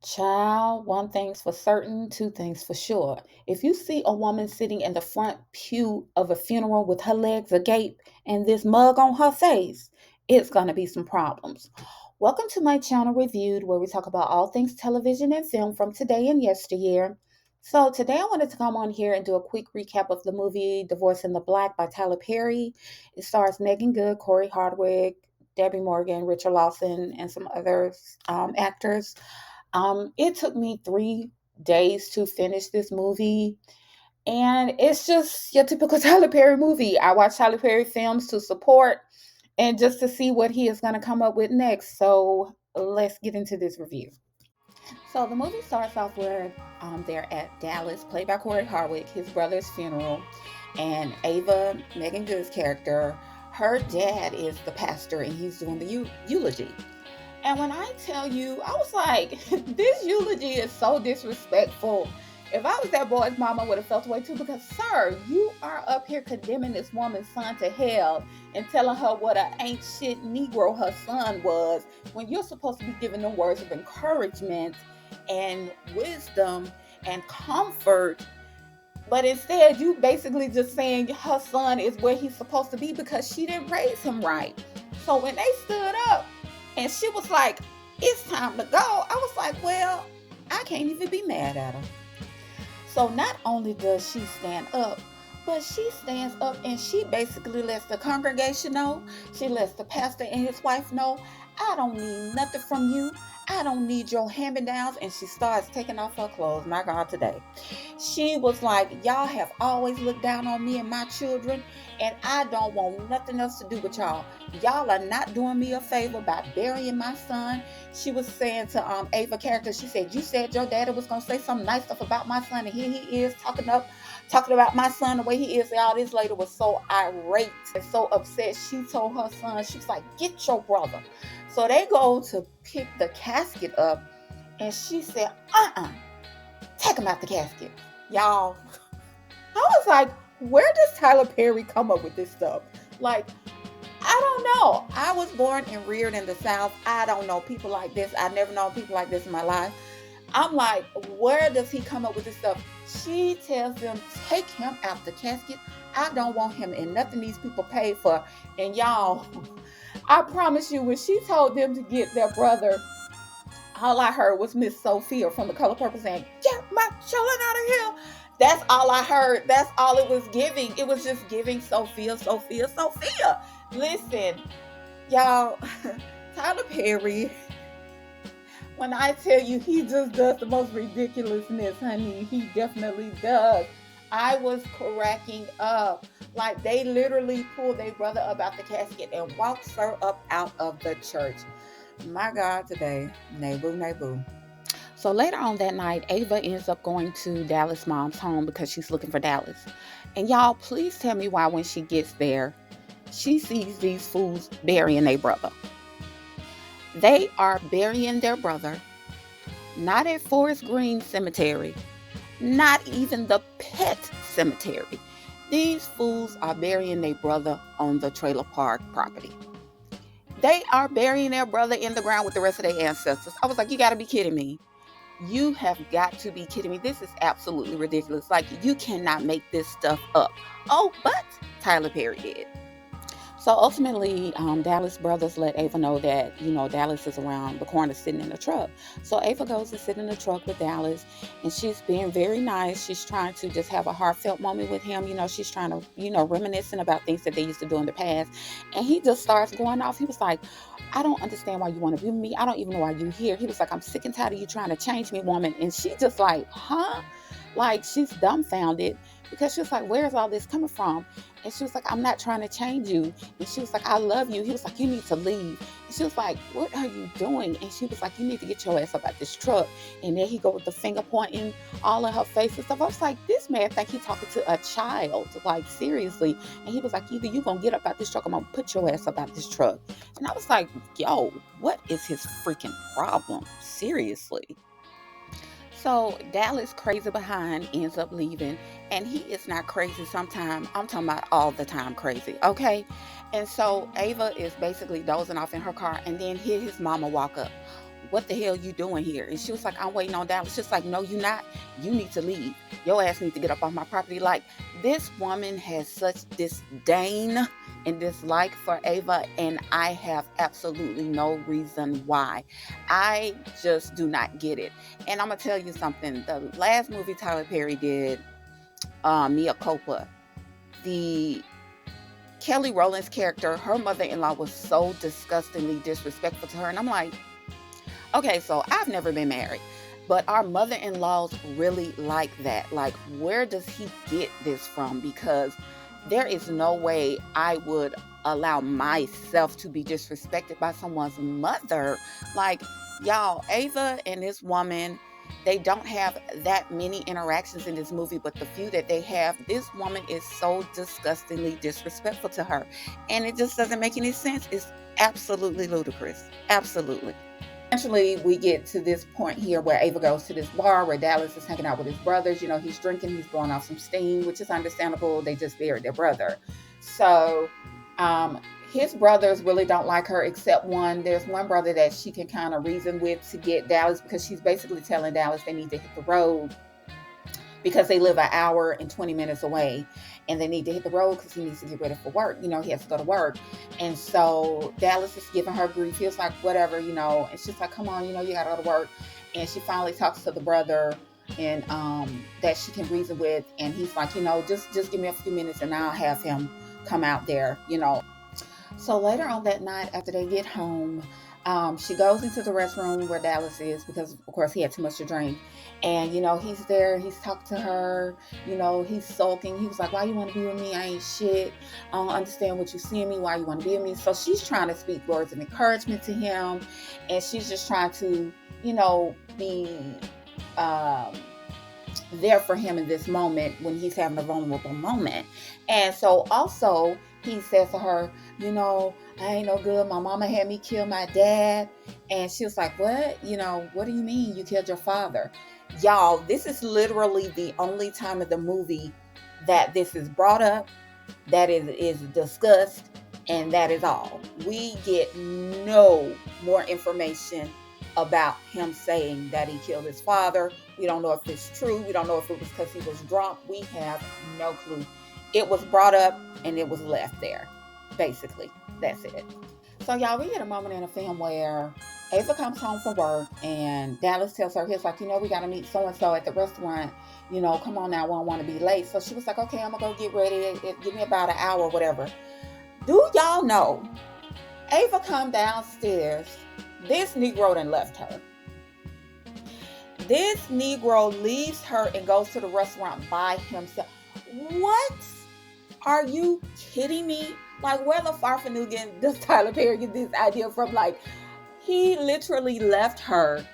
Child, one thing's for certain, two things for sure. If you see a woman sitting in the front pew of a funeral with her legs agape and this mug on her face, it's going to be some problems. Welcome to my channel Reviewed, where we talk about all things television and film from today and yesteryear. So, today I wanted to come on here and do a quick recap of the movie Divorce in the Black by Tyler Perry. It stars Megan Good, Corey Hardwick, Debbie Morgan, Richard Lawson, and some other actors. It took me 3 days to finish this movie, and it's just your typical Tyler Perry movie. I watch Tyler Perry films to support and just to see what he is going to come up with next. So let's get into this review. So the movie starts off where they're at Dallas, played by Corey Hardwick, his brother's funeral, and Ava, Megan Good's character, her dad is the pastor, and he's doing the eulogy. And when I tell you, I was like, this eulogy is so disrespectful. If I was that boy's mom, I would have felt away too because, sir, you are up here condemning this woman's son to hell and telling her what a ain't shit Negro her son was when you're supposed to be giving them words of encouragement and wisdom and comfort. But instead, you basically just saying her son is where he's supposed to be because she didn't raise him right. So when they stood up and she was like, it's time to go, I was like, well, I can't even be mad at her. So not only does she stand up, but she stands up and she basically lets the congregation know, she lets the pastor and his wife know, I don't need nothing from you. I don't need your hand-me-downs. And she starts taking off her clothes. My God, today. She was like, y'all have always looked down on me and my children, and I don't want nothing else to do with y'all. Y'all are not doing me a favor by burying my son. She was saying to Ava character, she said, you said your daddy was gonna say some nice stuff about my son, and here he is talking about my son the way he is. Y'all, this lady was so irate and so upset. She told her son, she was like, get your brother. So they go to pick the casket up, and she said, take him out the casket. Y'all, I was like, where does Tyler Perry come up with this stuff? Like, I don't know. I was born and reared in the South. I don't know people like this. I never known people like this in my life. I'm like, where does he come up with this stuff? She tells them, take him out the casket. I don't want him in nothing these people pay for. And y'all, I promise you, when she told them to get their brother, all I heard was Miss Sophia from The Color Purple saying, get my children out of here. That's all I heard. That's all it was giving. It was just giving Sophia, Sophia, Sophia. Listen, y'all, Tyler Perry, when I tell you he just does the most ridiculousness, honey, he definitely does. I was cracking up. Like, they literally pulled their brother up out the casket and walked her up out of the church. My God, today, Nabu, Nabu. So later on that night, Ava ends up going to Dallas' mom's home because she's looking for Dallas. And y'all, please tell me why when she gets there, she sees these fools burying their brother. They are burying their brother, not at Forest Green Cemetery, not even the pet cemetery. These fools are burying their brother on the trailer park property. They are burying their brother in the ground with the rest of their ancestors. I was like, you gotta be kidding me. You have got to be kidding me. This is absolutely ridiculous. Like, you cannot make this stuff up. Oh, but Tyler Perry did. So ultimately, Dallas brothers let Ava know that, Dallas is around the corner sitting in the truck. So Ava goes to sit in the truck with Dallas, and she's being very nice. She's trying to just have a heartfelt moment with him. She's trying to, reminiscing about things that they used to do in the past. And he just starts going off. He was like, I don't understand why you want to be with me. I don't even know why you're here. He was like, I'm sick and tired of you trying to change me, woman. And she just like, huh? Like, she's dumbfounded because she was like, where's all this coming from? And she was like, I'm not trying to change you. And she was like, I love you. He was like, you need to leave. And she was like, what are you doing? And she was like, you need to get your ass up out this truck. And then he go with the finger pointing all in her face and stuff. I was like, this man think he talking to a child, like, seriously. And he was like, either you gonna get up out this truck, I'm gonna put your ass up out this truck. And I was like, yo, what is his freaking problem? Seriously. So Dallas crazy behind ends up leaving, and he is not crazy sometimes. I'm talking about all the time crazy, okay? And so Ava is basically dozing off in her car, and then hear his mama walk up. what the hell you doing here? And she was like, I'm waiting on Dallas. She's like, no, you not. You need to leave. Your ass needs to get up off my property. Like, this woman has such disdain and dislike for Ava, and I have absolutely no reason why. I just do not get it. And I'm gonna tell you something. The last movie Tyler Perry did, Mia Culpa, the Kelly Rowland's character, her mother-in-law was so disgustingly disrespectful to her. And I'm like, okay, so I've never been married, but our mother-in-laws really like that. Like, where does he get this from? Because there is no way I would allow myself to be disrespected by someone's mother. Like, y'all, Ava and this woman, they don't have that many interactions in this movie, but the few that they have, this woman is so disgustingly disrespectful to her. And it just doesn't make any sense. It's absolutely ludicrous. Absolutely. Eventually, we get to this point here where Ava goes to this bar where Dallas is hanging out with his brothers. You know, he's drinking, he's blowing off some steam, which is understandable. They just buried their brother. So, his brothers really don't like her, except one. There's one brother that she can kind of reason with to get Dallas, because she's basically telling Dallas they need to hit the road because they live an hour and 20 minutes away, and they need to hit the road because he needs to get ready for work. You know, he has to go to work. And so Dallas is giving her grief. Feels like whatever, you know. It's just like, come on, you know, you got to go to work. And she finally talks to the brother, and that she can reason with. And he's like, you know, just give me a few minutes and I'll have him come out there, you know. So later on that night, after they get home, she goes into the restroom where Dallas is, because of course he had too much to drink. And, you know, he's there, he's talking to her, you know, he's sulking. He was like, why you want to be with me? I ain't shit. I don't understand what you see in me. Why you want to be with me? So she's trying to speak words of encouragement to him. And she's just trying to, you know, be there for him in this moment when he's having a vulnerable moment. And so also he says to her, you know, I ain't no good. My mama had me kill my dad. And she was like, what? You know, what do you mean you killed your father? Y'all, this is literally the only time in the movie that this is brought up, that is discussed, and that is all. We get no more information about him saying that he killed his father. We don't know if it's true. We don't know if it was because he was drunk. We have no clue. It was brought up and it was left there. Basically, that's it. So y'all, we get a moment in the film where Ava comes home from work and Dallas tells her, he's like, you know, we got to meet so-and-so at the restaurant. You know, come on now, I don't want to be late. So she was like, okay, I'm going to go get ready. Give me about an hour or whatever. Do y'all know, Ava come downstairs. This Negro done left her. This Negro leaves her and goes to the restaurant by himself. What? Are you kidding me? Like, where the farfanugan does Tyler Perry get this idea from? Like, he literally left her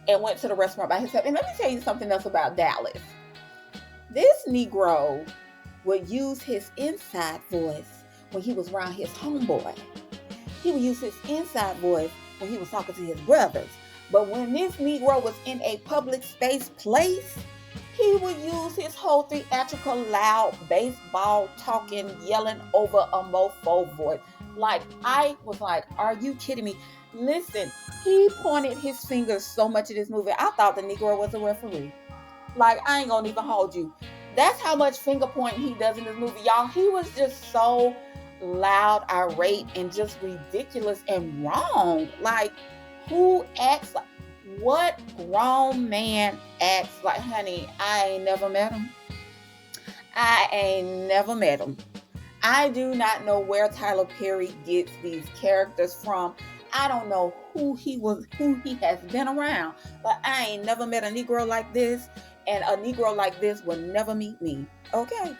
and went to the restaurant by himself. And let me tell you something else about Dallas. This Negro would use his inside voice when he was around his homeboy. He would use his inside voice when he was talking to his brothers. But when this Negro was in a public space place, he would use his whole theatrical, loud, baseball talking, yelling over a mofo voice. Like, I was like, are you kidding me? Listen, he pointed his fingers so much in this movie. I thought the Negro was a referee. Like, I ain't gonna even hold you. That's how much finger pointing he does in this movie. Y'all, he was just so loud, irate, and just ridiculous and wrong. Like, who acts like, what grown man acts like, honey, I ain't never met him. I ain't never met him. I do not know where Tyler Perry gets these characters from. I don't know who he has been around, but I ain't never met a Negro like this, and a Negro like this will never meet me. Okay.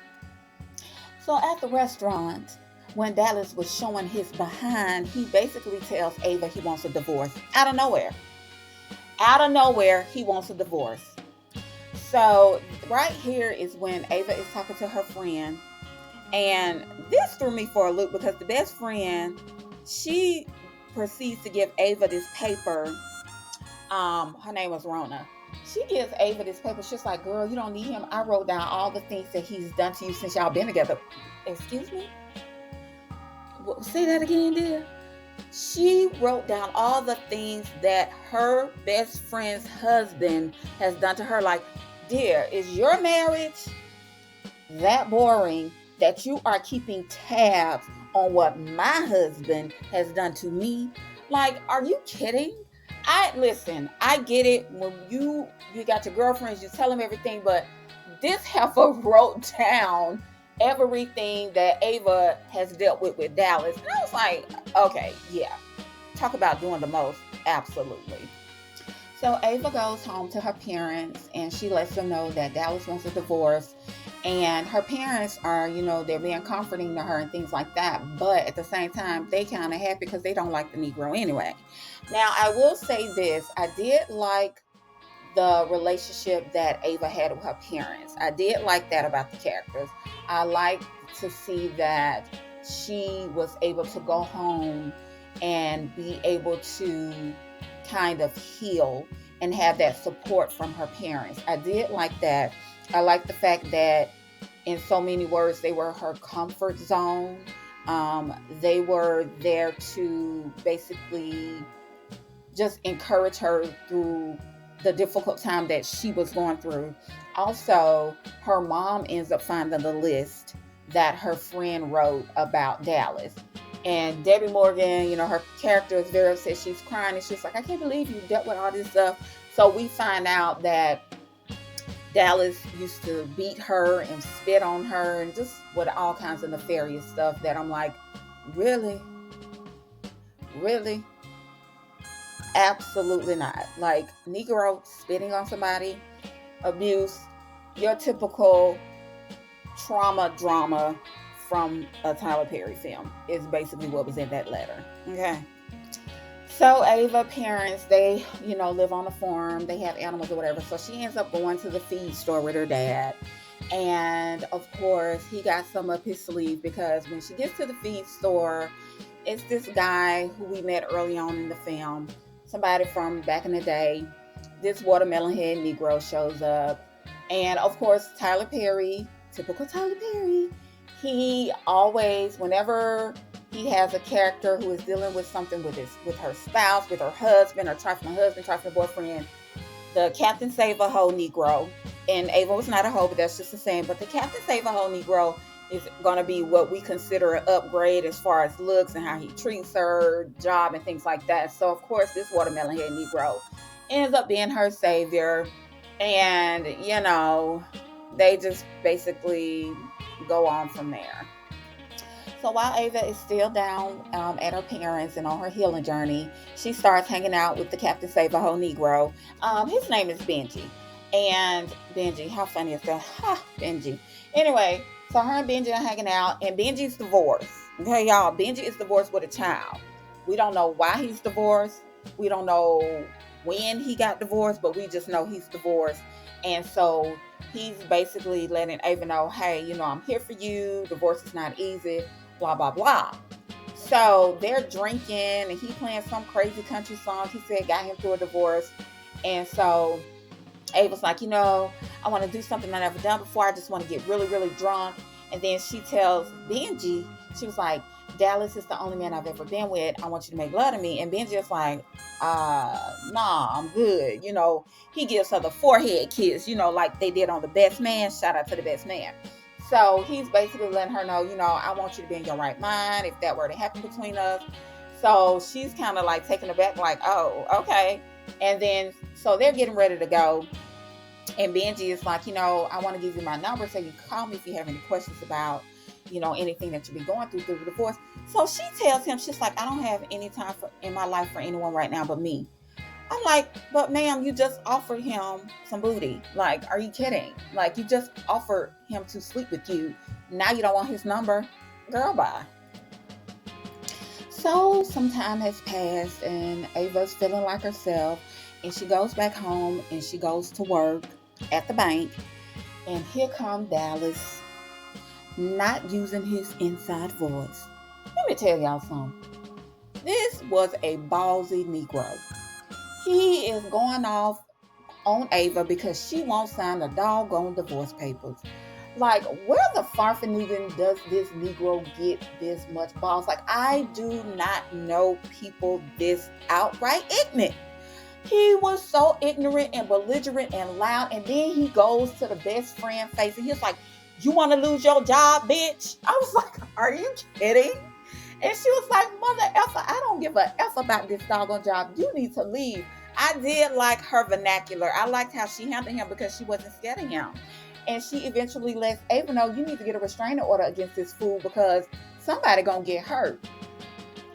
So at the restaurant, when Dallas was showing his behind, he basically tells Ava he wants a divorce. Out of nowhere. Out of nowhere, he wants a divorce. So right here is when Ava is talking to her friend. And this threw me for a loop because the best friend, she proceeds to give Ava this paper. Her name was Rona. She gives Ava this paper. She's like, girl, you don't need him. I wrote down all the things that he's done to you since y'all been together. Excuse me? Say that again, dear. She wrote down all the things that her best friend's husband has done to her. Like, dear, is your marriage that boring that you are keeping tabs on what my husband has done to me? Like, are you kidding? I listen, I get it when you got your girlfriends, you tell them everything, but this heifer wrote down everything that Ava has dealt with Dallas. And I was like, okay, yeah. Talk about doing the most. Absolutely. So Ava goes home to her parents and she lets them know that Dallas wants a divorce. And her parents are, they're being comforting to her and things like that. But at the same time, they kind of happy because they don't like the Negro anyway. Now, I will say this. I did like the relationship that Ava had with her parents. I did like that about the characters. I liked to see that she was able to go home and be able to kind of heal and have that support from her parents. I did like that. I like the fact that, in so many words, they were her comfort zone. They were there to basically just encourage her through the difficult time that she was going through. Also, her mom ends up finding the list that her friend wrote about Dallas. And Debbie Morgan, her character is very upset. She's crying and she's like, I can't believe you dealt with all this stuff. So we find out that Dallas used to beat her and spit on her and just with all kinds of nefarious stuff that I'm like, really? Really? Absolutely not. Like, Negro spitting on somebody, abuse, your typical trauma drama from a Tyler Perry film is basically what was in that letter. Okay. So Ava parents, they, live on a farm. They have animals or whatever. So she ends up going to the feed store with her dad. And of course, he got some up his sleeve because when she gets to the feed store, it's this guy who we met early on in the film, somebody from back in the day. This watermelon head Negro shows up. And of course, Tyler Perry, typical Tyler Perry, he always, whenever he has a character who is dealing with something with her spouse, with her husband, or trifling husband, trifling boyfriend, the Captain Save a Hoe Negro, and Ava was not a hoe, but that's just the same, but the Captain Save a Hoe Negro is going to be what we consider an upgrade as far as looks and how he treats her, job, and things like that. So, of course, this watermelon head Negro ends up being her savior. And, they just basically go on from there. So while Ava is still down at her parents and on her healing journey, she starts hanging out with the Captain Save a Hoe Negro. His name is Benji. And Benji, how funny is that? Ha, Benji. Anyway, so her and Benji are hanging out, and Benji's divorced. Okay, y'all, Benji is divorced with a child. We don't know why he's divorced. We don't know when he got divorced, but we just know he's divorced. And so he's basically letting Ava know, hey, I'm here for you. Divorce is not easy, blah, blah, blah. So they're drinking, and he playing some crazy country song he said got him through a divorce. And so Ava's like, I want to do something I've never done before. I just want to get really, really drunk. And then she tells Benji, she was like, Dallas is the only man I've ever been with. I want you to make love to me. And Benji is like, nah, I'm good. He gives her the forehead kiss, like they did on The Best Man. Shout out to The Best Man. So he's basically letting her know, I want you to be in your right mind if that were to happen between us. So she's kind of like taken aback, like, oh, okay. And then, so they're getting ready to go. And Benji is like, I want to give you my number so you can call me if you have any questions about, anything that you've been going through the divorce. So she tells him, she's like, I don't have any time in my life for anyone right now but me. I'm like, but ma'am, you just offered him some booty. Like, are you kidding? Like, you just offered him to sleep with you. Now you don't want his number? Girl, bye. So some time has passed and Ava's feeling like herself. And she goes back home and she goes to work at the bank. And here comes Dallas, not using his inside voice. Let me tell y'all something. This was a ballsy Negro. He is going off on Ava because she won't sign the doggone divorce papers. Like, where the farfanigan does this Negro get this much balls? Like, I do not know people this outright ignorant. He was so ignorant and belligerent and loud. And then he goes to the best friend face and he's like, "You want to lose your job, bitch?" I was like, "Are you kidding?" And she was like, "Mother effer, I don't give a F about this doggone job. You need to leave." I did like her vernacular. I liked how she handled him because she wasn't scared of him. And she eventually lets Ava know, "You need to get a restraining order against this fool because somebody gonna get hurt.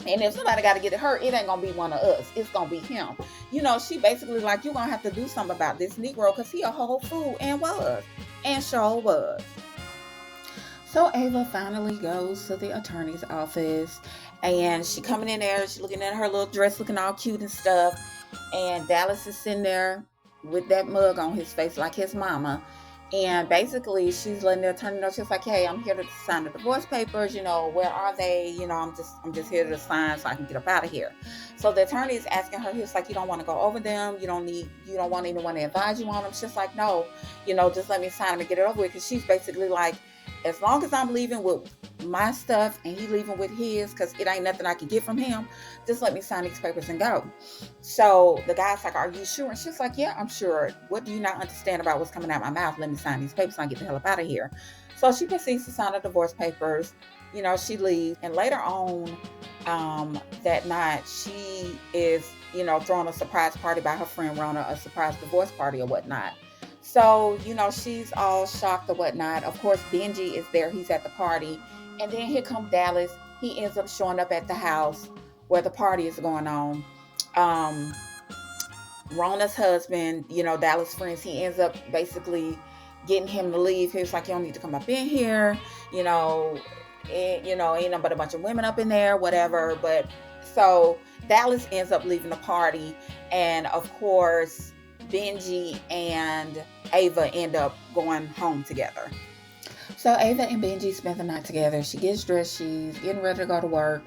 And if somebody got to get hurt, it ain't gonna be one of us. It's gonna be him." She basically like, "You're gonna have to do something about this Negro because he a whole fool," and was, and sure was. So Ava finally goes to the attorney's office, and she coming in there. She looking at her little dress, looking all cute and stuff. And Dallas is sitting there with that mug on his face like his mama. And basically, she's letting the attorney know. She's like, "Hey, I'm here to sign the divorce papers. Where are they? I'm just here to sign so I can get up out of here." So the attorney is asking her. He's like, "You don't want to go over them. You don't want anyone to advise you on them." She's like, "No, just let me sign them and get it over with." Because she's basically like, as long as I'm leaving with my stuff and he leaving with his, because it ain't nothing I can get from him, just let me sign these papers and go. So the guy's like, "Are you sure?" And she's like, "Yeah, I'm sure. What do you not understand about what's coming out of my mouth? Let me sign these papers and get the hell up out of here." So she proceeds to sign the divorce papers. She leaves. And later on that night, she is, throwing a surprise party by her friend Rona, a surprise divorce party or whatnot. So, she's all shocked or whatnot. Of course, Benji is there. He's at the party. And then here comes Dallas. He ends up showing up at the house where the party is going on. Rona's husband, Dallas' friends, he ends up basically getting him to leave. He was like, "You don't need to come up in here. Ain't nothing but a bunch of women up in there, whatever." But so Dallas ends up leaving the party. And of course, Benji and Ava end up going home together. So Ava and Benji spend the night together. She gets dressed. She's getting ready to go to work.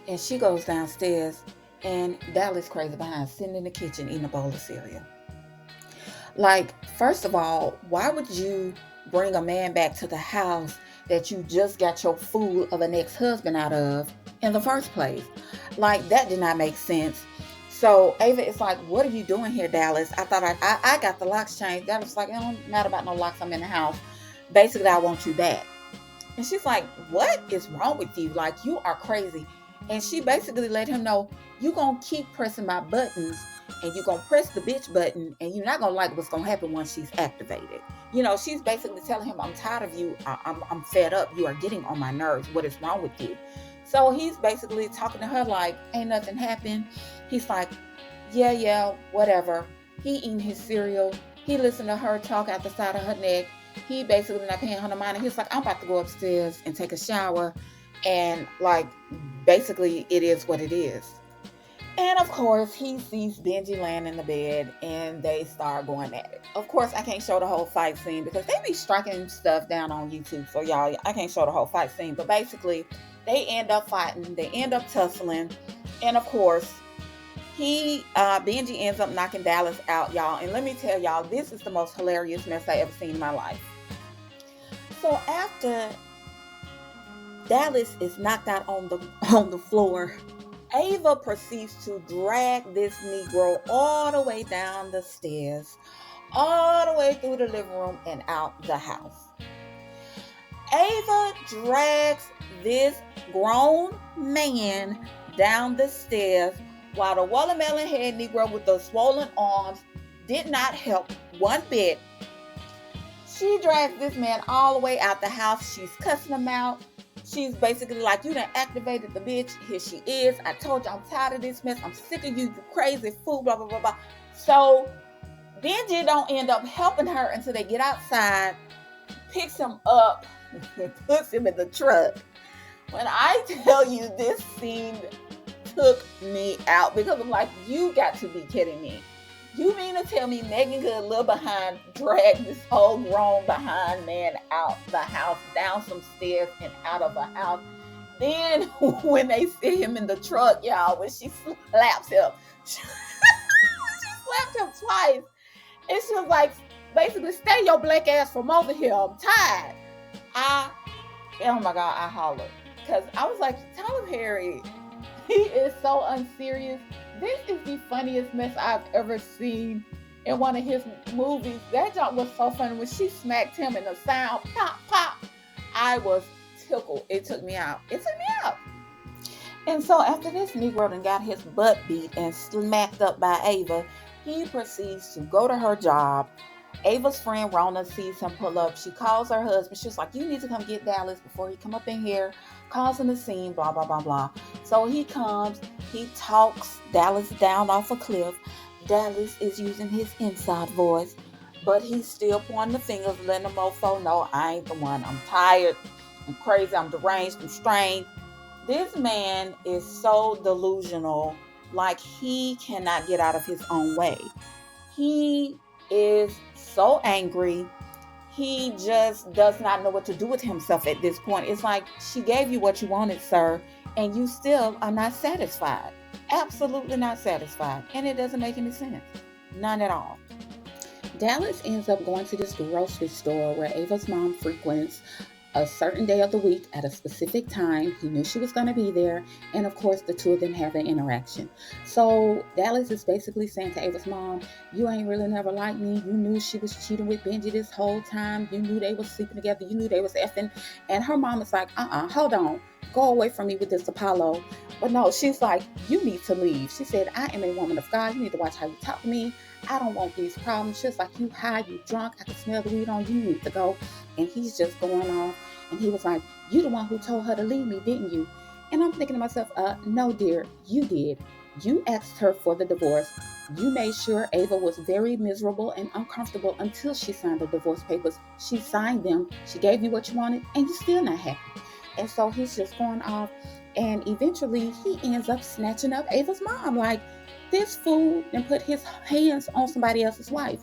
And she goes downstairs. And Dallas crazy behind, sitting in the kitchen eating a bowl of cereal. Like, first of all, why would you bring a man back to the house that you just got your fool of an ex-husband out of in the first place? Like, that did not make sense. So Ava is like, "What are you doing here, Dallas? I thought I got the locks changed." Dallas is like, "It don't matter about no locks. I'm in the house. Basically, I want you back." And she's like, "What is wrong with you? Like, you are crazy." And she basically let him know, "You gonna keep pressing my buttons and you gonna press the bitch button and you're not gonna like what's gonna happen once she's activated." She's basically telling him, "I'm tired of you. I'm fed up. You are getting on my nerves. What is wrong with you?" So he's basically talking to her like, "Ain't nothing happened." He's like, yeah, whatever. He eating his cereal. He listened to her talk out the side of her neck. He basically not paying her no mind. He's like, "I'm about to go upstairs and take a shower." And like, basically it is what it is. And of course, he sees Benji laying in the bed and they start going at it. Of course, I can't show the whole fight scene because they be striking stuff down on YouTube. So y'all, I can't show the whole fight scene. But basically, they end up fighting. They end up tussling. And of course, Benji ends up knocking Dallas out, y'all. And let me tell y'all, this is the most hilarious mess I ever seen in my life. So after Dallas is knocked out on the floor, Ava proceeds to drag this Negro all the way down the stairs, all the way through the living room and out the house. Ava drags this grown man down the stairs while the watermelon head Negro with the swollen arms did not help one bit. She drags this man all the way out the house. She's cussing him out. She's basically like, "You done activated the bitch. Here she is. I told you I'm tired of this mess. I'm sick of you, you crazy fool, blah, blah, blah, blah." So Benji don't end up helping her until they get outside, picks him up, and puts him in the truck. When I tell you, this scene took me out because I'm like, you got to be kidding me. You mean to tell me Megan Good little behind dragged this whole grown behind man out the house, down some stairs and out of the house? Then when they see him in the truck, y'all, when she slaps him, she slapped him twice. And she was like, basically, "Stay your black ass from over here. I'm tired." I, oh my God, I hollered. Because I was like, Tyler Perry, he is so unserious. This is the funniest mess I've ever seen in one of his movies. That joke was so funny when she smacked him and the sound pop, pop. I was tickled. It took me out. It took me out. And so after this Negro done got his butt beat and smacked up by Ava, he proceeds to go to her job. Ava's friend Rona sees him pull up. She calls her husband. She's like, you need to come get Dallas before he come up in here, causing a scene, blah, blah, blah, blah. So he comes, he talks Dallas down off a cliff. Dallas is using his inside voice, but he's still pointing the fingers, letting the mofo know, I ain't the one. I'm tired. I'm crazy. I'm deranged. I'm strained. This man is so delusional, like he cannot get out of his own way. He is so angry. He just does not know what to do with himself at this point. It's like, she gave you what you wanted, sir, and you still are not satisfied. Absolutely not satisfied. And it doesn't make any sense. None at all. Dallas ends up going to this grocery store where Ava's mom frequents a certain day of the week at a specific time. He knew she was going to be there. And of course, the two of them have an interaction. So Dallas is basically saying to Ava's mom, you ain't really never liked me. You knew she was cheating with Benji this whole time. You knew they were sleeping together. You knew they was effing. And her mom is like, hold on. Go away from me with this Apollo. But no, she's like, you need to leave. She said, I am a woman of God. You need to watch how you talk to me. I don't want these problems. She's like, you high, you drunk. I can smell the weed on you. You need to go. And he's just going off. And he was like, you the one who told her to leave me, didn't you? And I'm thinking to myself, no, dear, you did. You asked her for the divorce. You made sure Ava was very miserable and uncomfortable until she signed the divorce papers. She signed them. She gave you what you wanted, and you're still not happy. And so he's just going off. And eventually he ends up snatching up Ava's mom. Like, this fool and put his hands on somebody else's wife.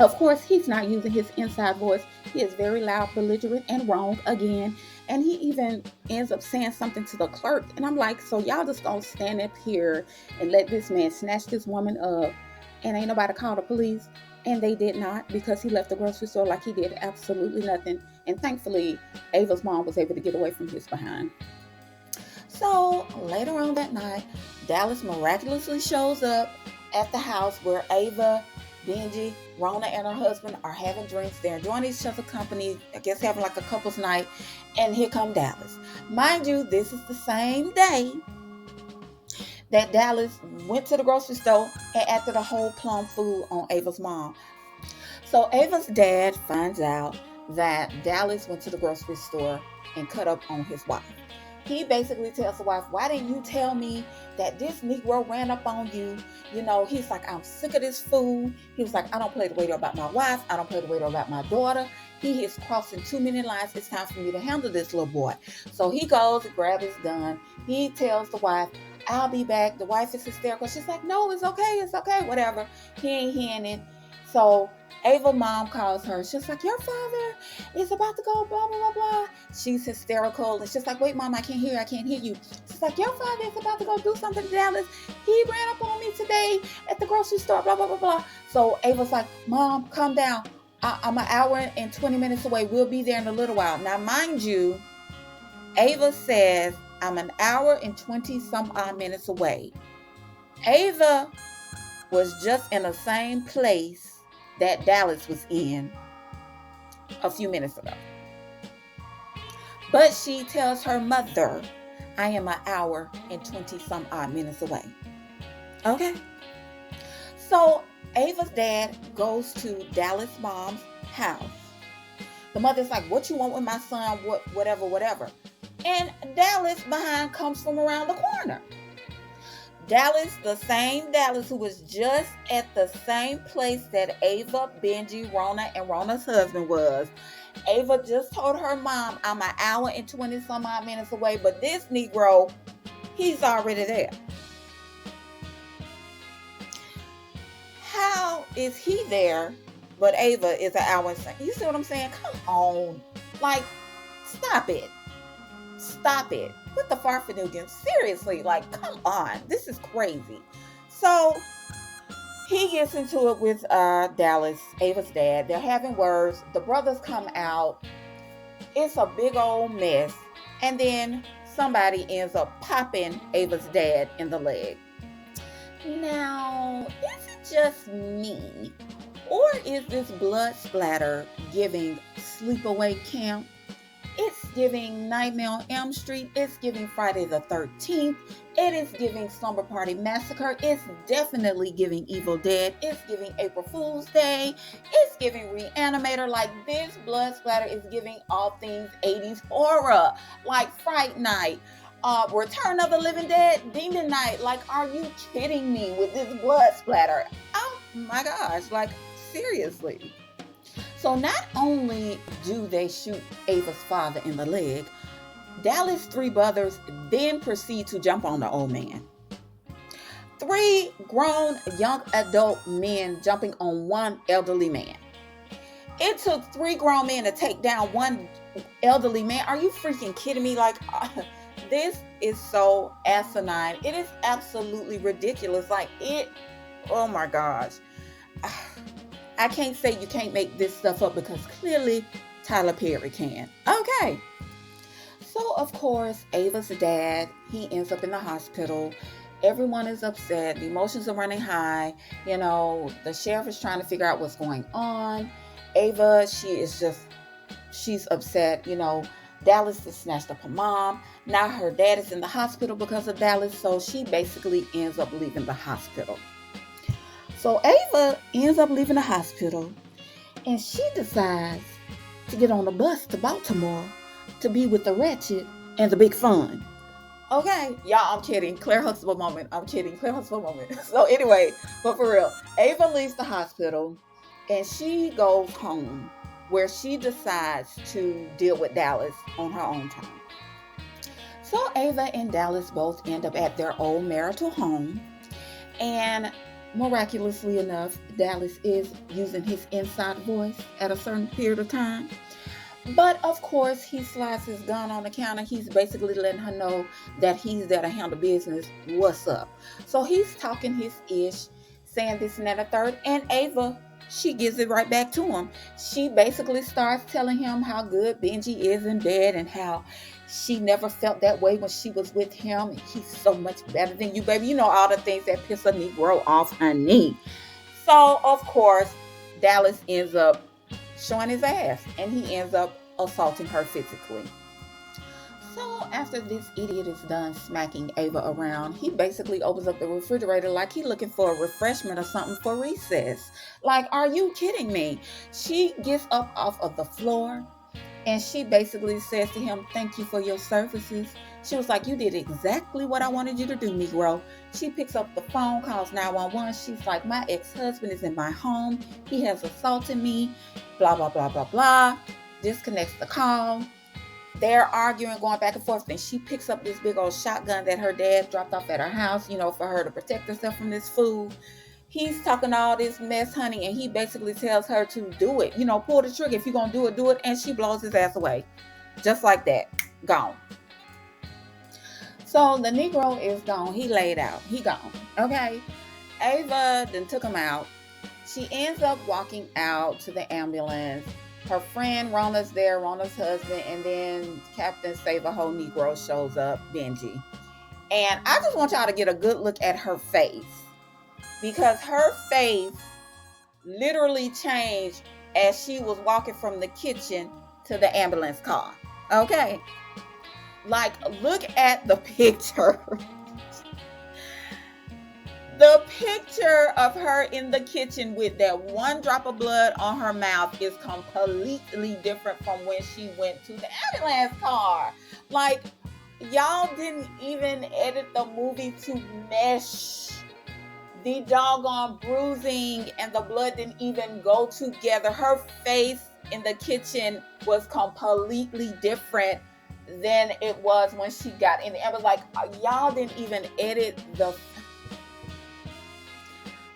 Of course, he's not using his inside voice. He is very loud, belligerent, and wrong again. And he even ends up saying something to the clerk. And I'm like, so y'all just gonna stand up here and let this man snatch this woman up and ain't nobody call the police? And they did not, because he left the grocery store like he did absolutely nothing. And thankfully, Ava's mom was able to get away from his behind. So later on that night, Dallas miraculously shows up at the house where Ava, Benji, Rona, and her husband are having drinks. They're enjoying each other's company, I guess having like a couple's night. And here come Dallas. Mind you, this is the same day that Dallas went to the grocery store and acted a whole plum fool on Ava's mom. So Ava's dad finds out that Dallas went to the grocery store and cut up on his wife. He basically tells the wife, why didn't you tell me that this Negro ran up on you? You know, he's like, I'm sick of this fool. He was like, I don't play the waiter about my wife. I don't play the waiter about my daughter. He is crossing too many lines. It's time for me to handle this little boy. So he goes and grabs his gun. He tells the wife, I'll be back. The wife is hysterical. She's like, no, it's okay, whatever. He ain't hearing it. So Ava's mom calls her. She's like, your father is about to go, blah, blah, blah, blah. She's hysterical. And she's like, wait, mom, I can't hear you. She's like, your father is about to go do something to Dallas. He ran up on me today at the grocery store, blah, blah, blah, blah. So Ava's like, mom, calm down. I'm an hour and 20 minutes away. We'll be there in a little while. Now, mind you, Ava says, I'm an hour and 20 some odd minutes away. Ava was just in the same place that Dallas was in a few minutes ago. But she tells her mother, I am an hour and 20 some odd minutes away. Okay. So Ava's dad goes to Dallas' mom's house. The mother's like, what you want with my son? Whatever. And Dallas behind comes from around the corner. Dallas, the same Dallas who was just at the same place that Ava, Benji, Rona, and Rona's husband was. Ava just told her mom, I'm an hour and 20 some odd minutes away, but this Negro, he's already there. How is he there, but Ava is an hour and you see what I'm saying? Come on. Like, stop it. What the farfanugan? Seriously, like, come on. This is crazy. So he gets into it with Dallas, Ava's dad. They're having words. The brothers come out. It's a big old mess. And then somebody ends up popping Ava's dad in the leg. Now, is it just me? Or is this blood splatter giving sleepaway camp? It's giving Nightmare on Elm Street. It's giving Friday the 13th. It is giving Slumber Party Massacre. It's definitely giving Evil Dead. It's giving April Fool's Day. It's giving Reanimator. Like, this blood splatter is giving all things 80s horror. Like Fright Night, Return of the Living Dead, Demon Night. Like, are you kidding me with this blood splatter? Oh my gosh, like, seriously. So not only do they shoot Ava's father in the leg, Dallas' three brothers then proceed to jump on the old man. Three grown young adult men jumping on one elderly man. It took three grown men to take down one elderly man. Are you freaking kidding me? Like, this is so asinine. It is absolutely ridiculous. Like, oh my gosh. I can't say you can't make this stuff up because clearly Tyler Perry can. Okay. So, of course, Ava's dad, he ends up in the hospital. Everyone is upset. The emotions are running high. The sheriff is trying to figure out what's going on. Ava, she's upset. Dallas has snatched up her mom. Now her dad is in the hospital because of Dallas. So she basically ends up leaving the hospital. So Ava ends up leaving the hospital and she decides to get on a bus to Baltimore to be with the Ratchet and the Big Fun. Okay, y'all, I'm kidding. Claire Huxtable moment. I'm kidding. Claire Huxtable moment. So anyway, but for real, Ava leaves the hospital and she goes home where she decides to deal with Dallas on her own time. So Ava and Dallas both end up at their old marital home, and miraculously enough, Dallas is using his inside voice at a certain period of time. But of course, he slides his gun on the counter. He's basically letting her know that he's there to handle business. What's up? So he's talking his ish, saying this and that and a third. And Ava, she gives it right back to him. She basically starts telling him how good Benji is in bed and how she never felt that way when she was with him. And he's so much better than you, baby. All the things that piss a Negro off her knee. So, of course, Dallas ends up showing his ass and he ends up assaulting her physically. So after this idiot is done smacking Ava around, he basically opens up the refrigerator like he's looking for a refreshment or something for recess. Like, are you kidding me? She gets up off of the floor and she basically says to him, "Thank you for your services." She was like, "You did exactly what I wanted you to do, Negro." She picks up the phone, calls 911. She's like, "My ex-husband is in my home. He has assaulted me, blah, blah, blah, blah, blah." Disconnects the call. They're arguing, going back and forth. Then she picks up this big old shotgun that her dad dropped off at her house, for her to protect herself from this fool. He's talking all this mess, honey, and he basically tells her to do it. Pull the trigger. If you're going to do it, do it. And she blows his ass away. Just like that. Gone. So the Negro is gone. He laid out. He gone. Okay. Ava then took him out. She ends up walking out to the ambulance. Her friend Rona's there, Rona's husband, and then Captain Save-A-Ho Negro shows up, Benji. And I just want y'all to get a good look at her face, because her face literally changed as she was walking from the kitchen to the ambulance car. Okay? Like, look at the picture. The picture of her in the kitchen with that one drop of blood on her mouth is completely different from when she went to the ambulance car. Like, y'all didn't even edit the movie to mesh. The doggone bruising and the blood didn't even go together. Her face in the kitchen was completely different than it was when she got in the ambulance. Like, y'all didn't even edit the...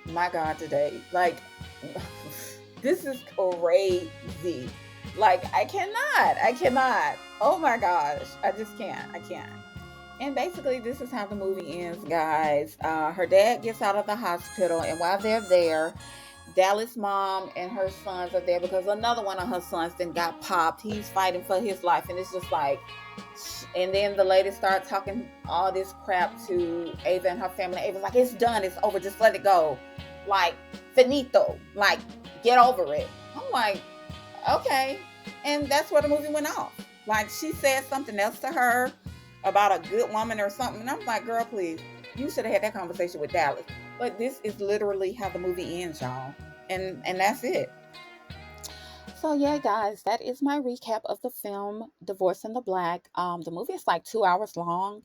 My God, today, like, this is crazy. Like, I cannot. Oh my gosh, I just can't. And basically, this is how the movie ends, guys. Her dad gets out of the hospital, and while they're there, Dallas' mom and her sons are there because another one of her sons then got popped. He's fighting for his life, and it's just like, and then the lady started talking all this crap to Ava and her family. Ava's like, "It's done, it's over, just let it go, like finito, like get over it." I'm like, okay, and that's where the movie went off. Like she said something else to her about a good woman or something, and I'm like, girl, please, you should have had that conversation with Dallas. But this is literally how the movie ends, y'all, and that's it. So yeah, guys, that is my recap of the film Divorce in the Black. The movie is like 2 hours long,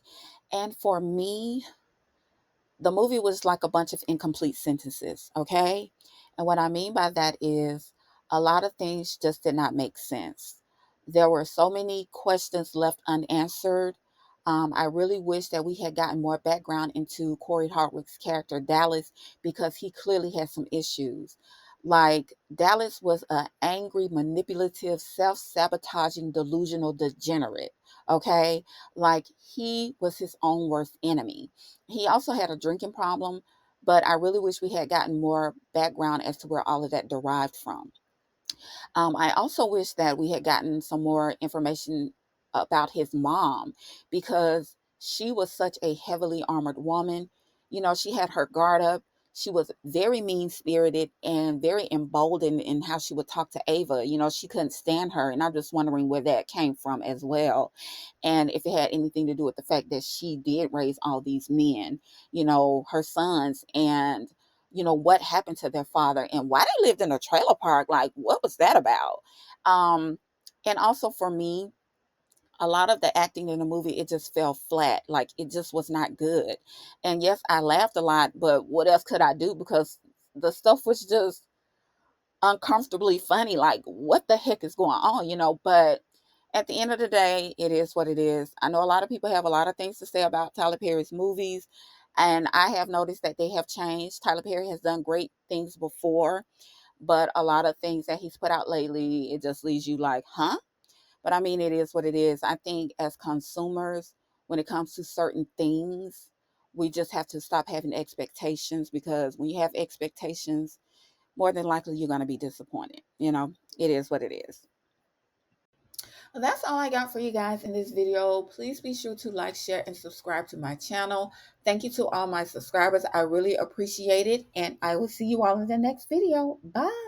and for me, the movie was like a bunch of incomplete sentences, okay? And what I mean by that is a lot of things just did not make sense. There were so many questions left unanswered. I really wish that we had gotten more background into Corey Hardwick's character, Dallas, because he clearly had some issues. Like, Dallas was an angry, manipulative, self sabotaging, delusional degenerate, okay? Like, he was his own worst enemy. He also had a drinking problem, but I really wish we had gotten more background as to where all of that derived from. I also wish that we had gotten some more information about his mom because she was such a heavily armored woman. You know, she had her guard up. She was very mean spirited and very emboldened in how she would talk to Ava. You know, she couldn't stand her. And I'm just wondering where that came from as well. And if it had anything to do with the fact that she did raise all these men, you know, her sons, and what happened to their father and why they lived in a trailer park. Like, what was that about? um and also for me, a lot of the acting in the movie, it just fell flat. Like, it just was not good. And yes, I laughed a lot, but what else could I do? Because the stuff was just uncomfortably funny. Like, what the heck is going on, but at the end of the day, it is what it is. I know a lot of people have a lot of things to say about Tyler Perry's movies, and I have noticed that they have changed. Tyler Perry has done great things before, but a lot of things that he's put out lately, it just leaves you like, huh? But I mean, it is what it is. I think as consumers, when it comes to certain things, we just have to stop having expectations, because when you have expectations, more than likely you're going to be disappointed. It is what it is. Well, that's all I got for you guys in this video. Please be sure to like, share, and subscribe to my channel. Thank you to all my subscribers. I really appreciate it, and I will see you all in the next video. Bye.